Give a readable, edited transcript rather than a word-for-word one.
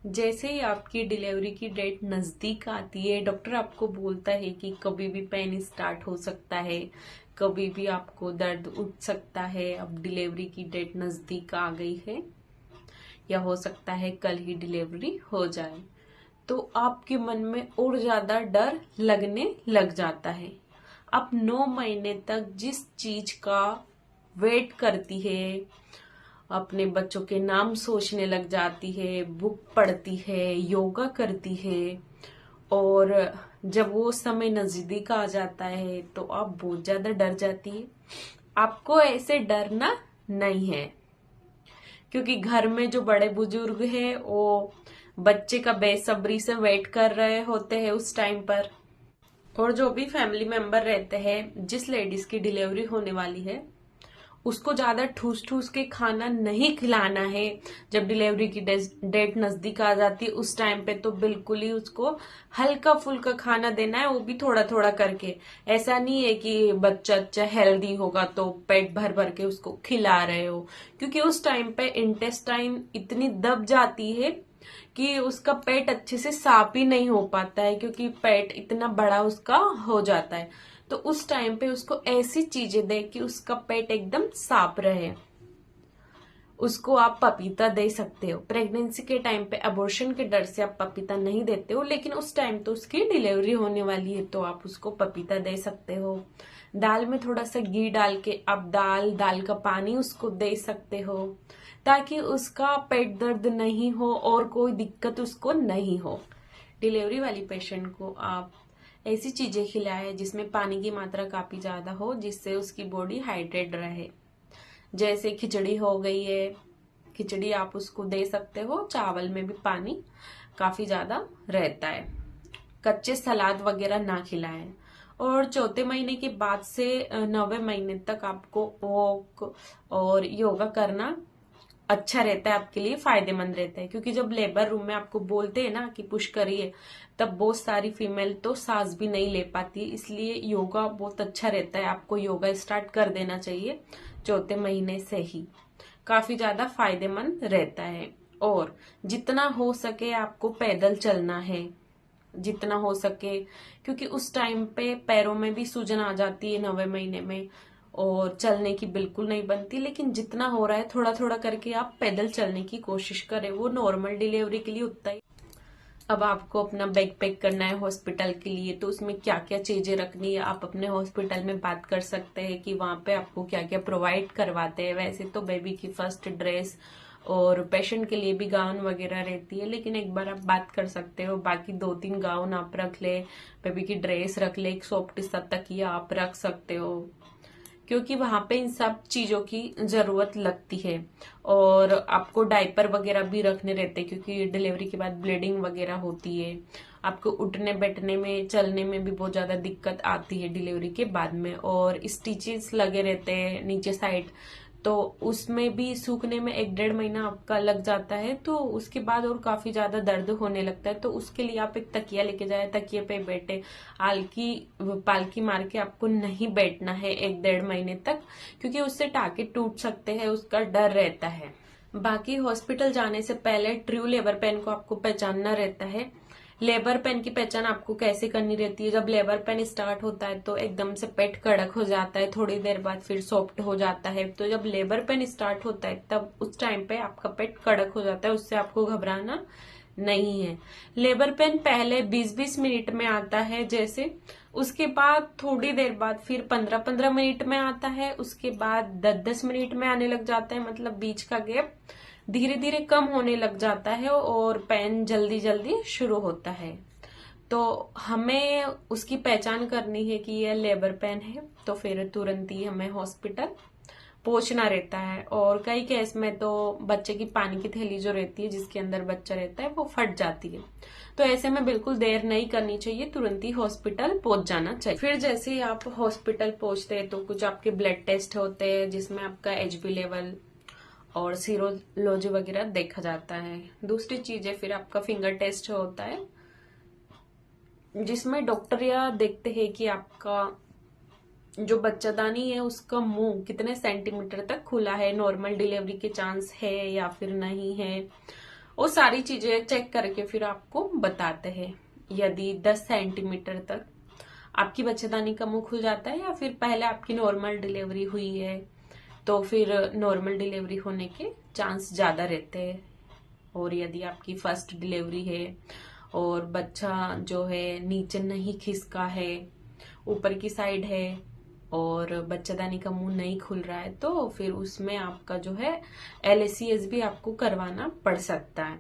जैसे ही आपकी डिलीवरी की डेट नजदीक आती है, डॉक्टर आपको बोलता है कि कभी भी पेन स्टार्ट हो सकता है, कभी भी आपको दर्द उठ सकता है, अब डिलीवरी की डेट नजदीक आ गई है या हो सकता है कल ही डिलीवरी हो जाए, तो आपके मन में और ज्यादा डर लगने लग जाता है। आप 9 महीने तक जिस चीज का वेट करती है, अपने बच्चों के नाम सोचने लग जाती है, बुक पढ़ती है, योगा करती है, और जब वो समय नजदीक आ जाता है तो आप बहुत ज्यादा डर जाती है। आपको ऐसे डरना नहीं है, क्योंकि घर में जो बड़े बुजुर्ग हैं वो बच्चे का बेसब्री से वेट कर रहे होते हैं उस टाइम पर। और जो भी फैमिली मेंबर रहते हैं, जिस लेडीज की डिलीवरी होने वाली है, उसको ज्यादा ठूस ठूस के खाना नहीं खिलाना है। जब डिलीवरी की डेट नजदीक आ जाती है उस टाइम पे तो बिल्कुल ही उसको हल्का फुल्का खाना देना है, वो भी थोड़ा थोड़ा करके। ऐसा नहीं है कि बच्चा अच्छा हेल्दी होगा तो पेट भर भर के उसको खिला रहे हो, क्योंकि उस टाइम पे इंटेस्टाइन इतनी दब जाती है कि उसका पेट अच्छे से साफ ही नहीं हो पाता है, क्योंकि पेट इतना बड़ा उसका हो जाता है। तो उस टाइम पे उसको ऐसी चीजें दे कि उसका पेट एकदम साफ रहे। उसको आप पपीता दे सकते हो। प्रेगनेंसी के टाइम पे अबॉर्शन के डर से आप पपीता नहीं देते हो, लेकिन उस टाइम तो उसकी डिलीवरी होने वाली है तो आप उसको पपीता दे सकते हो। दाल में थोड़ा सा घी डाल के आप दाल का पानी उसको दे सकते हो, ताकि उसका पेट दर्द नहीं हो और कोई दिक्कत उसको नहीं हो। डिलीवरी वाली पेशेंट को आप ऐसी चीजें खिलाएं जिसमें पानी की मात्रा काफी ज्यादा हो, जिससे उसकी बॉडी हाइड्रेट रहे। जैसे खिचड़ी हो गई है, खिचड़ी आप उसको दे सकते हो, चावल में भी पानी काफी ज्यादा रहता है। कच्चे सलाद वगैरह ना खिलाएं। और चौथे महीने के बाद से 9वें महीने तक आपको वॉक और योगा करना अच्छा रहता है, आपके लिए फायदेमंद रहता है। क्योंकि जब लेबर रूम में आपको बोलते हैं ना कि पुश करिए, तब बहुत सारी फीमेल तो सांस भी नहीं ले पाती, इसलिए योगा बहुत अच्छा रहता है। आपको योगा स्टार्ट कर देना चाहिए चौथे महीने से ही, काफी ज्यादा फायदेमंद रहता है। और जितना हो सके आपको पैदल चलना है, जितना हो सके, क्योंकि उस टाइम पे पैरों में भी सूजन आ जाती है 9वें महीने में, और चलने की बिल्कुल नहीं बनती। लेकिन जितना हो रहा है थोड़ा थोड़ा करके आप पैदल चलने की कोशिश करें, वो नॉर्मल डिलीवरी के लिए उतना ही। अब आपको अपना बैग पैक करना है हॉस्पिटल के लिए, तो उसमें क्या क्या चीजें रखनी है आप अपने हॉस्पिटल में बात कर सकते हैं कि वहां पे आपको क्या क्या प्रोवाइड करवाते हैं। वैसे तो बेबी की फर्स्ट ड्रेस और पेशेंट के लिए भी गाउन वगैरह रहती है, लेकिन एक बार आप बात कर सकते हो। बाकी 2-3 गाउन आप रख ले, बेबी की ड्रेस रख ले, एक सॉफ्ट सा तकिया आप रख सकते हो, क्योंकि वहां पे इन सब चीजों की जरूरत लगती है। और आपको डायपर वगैरह भी रखने रहते हैं, क्योंकि डिलीवरी के बाद ब्लीडिंग वगैरह होती है। आपको उठने बैठने में चलने में भी बहुत ज्यादा दिक्कत आती है डिलीवरी के बाद में, और स्टिचेस लगे रहते हैं नीचे साइड, तो उसमें भी सूखने में 1-1.5 महीना आपका लग जाता है। तो उसके बाद और काफी ज्यादा दर्द होने लगता है, तो उसके लिए आप एक तकिया लेके जाए, तकिए पे बैठे। आलकी पालकी मार के आपको नहीं बैठना है 1-1.5 महीने तक, क्योंकि उससे टाके टूट सकते हैं, उसका डर रहता है। बाकी हॉस्पिटल जाने से पहले ट्रू लेबर पेन को आपको पहचानना रहता है। लेबर पेन की पहचान आपको कैसे करनी रहती है? जब लेबर पेन स्टार्ट होता है तो एकदम से पेट कड़क हो जाता है, थोड़ी देर बाद फिर सॉफ्ट हो जाता है। तो जब लेबर पेन स्टार्ट होता है तब उस टाइम पे आपका पेट कड़क हो जाता है, उससे आपको घबराना नहीं है। लेबर पेन पहले 20-20 मिनट में आता है जैसे, उसके बाद थोड़ी देर बाद फिर 15-15 मिनट में आता है, उसके बाद 10-10 मिनट में आने लग जाता है। मतलब बीच का गैप धीरे धीरे कम होने लग जाता है और पेन जल्दी जल्दी शुरू होता है। तो हमें उसकी पहचान करनी है कि यह लेबर पेन है, तो फिर तुरंत ही हमें हॉस्पिटल पहुंचना रहता है। और कई केस में तो बच्चे की पानी की थैली जो रहती है जिसके अंदर बच्चा रहता है वो फट जाती है, तो ऐसे में बिल्कुल देर नहीं करनी चाहिए, तुरंत ही हॉस्पिटल पहुंच जाना चाहिए। फिर जैसे ही आप हॉस्पिटल पहुंचते हैं तो कुछ आपके ब्लड टेस्ट होते हैं, जिसमें आपका HB लेवल और सीरोलॉजी वगैरह देखा जाता है। दूसरी चीज है फिर आपका फिंगर टेस्ट होता है, जिसमें डॉक्टर यह देखते हैं कि आपका जो बच्चादानी है उसका मुंह कितने सेंटीमीटर तक खुला है, नॉर्मल डिलीवरी के चांस है या फिर नहीं है। वो सारी चीजें चेक करके फिर आपको बताते हैं। यदि 10 सेंटीमीटर तक आपकी बच्चेदानी का मुंह खुल जाता है या फिर पहले आपकी नॉर्मल डिलीवरी हुई है तो फिर नॉर्मल डिलीवरी होने के चांस ज्यादा रहते हैं। और यदि आपकी फर्स्ट डिलीवरी है और बच्चा जो है नीचे नहीं खिसका है, ऊपर की साइड है और बच्चेदानी का मुंह नहीं खुल रहा है, तो फिर उसमें आपका जो है LACS भी आपको करवाना पड़ सकता है।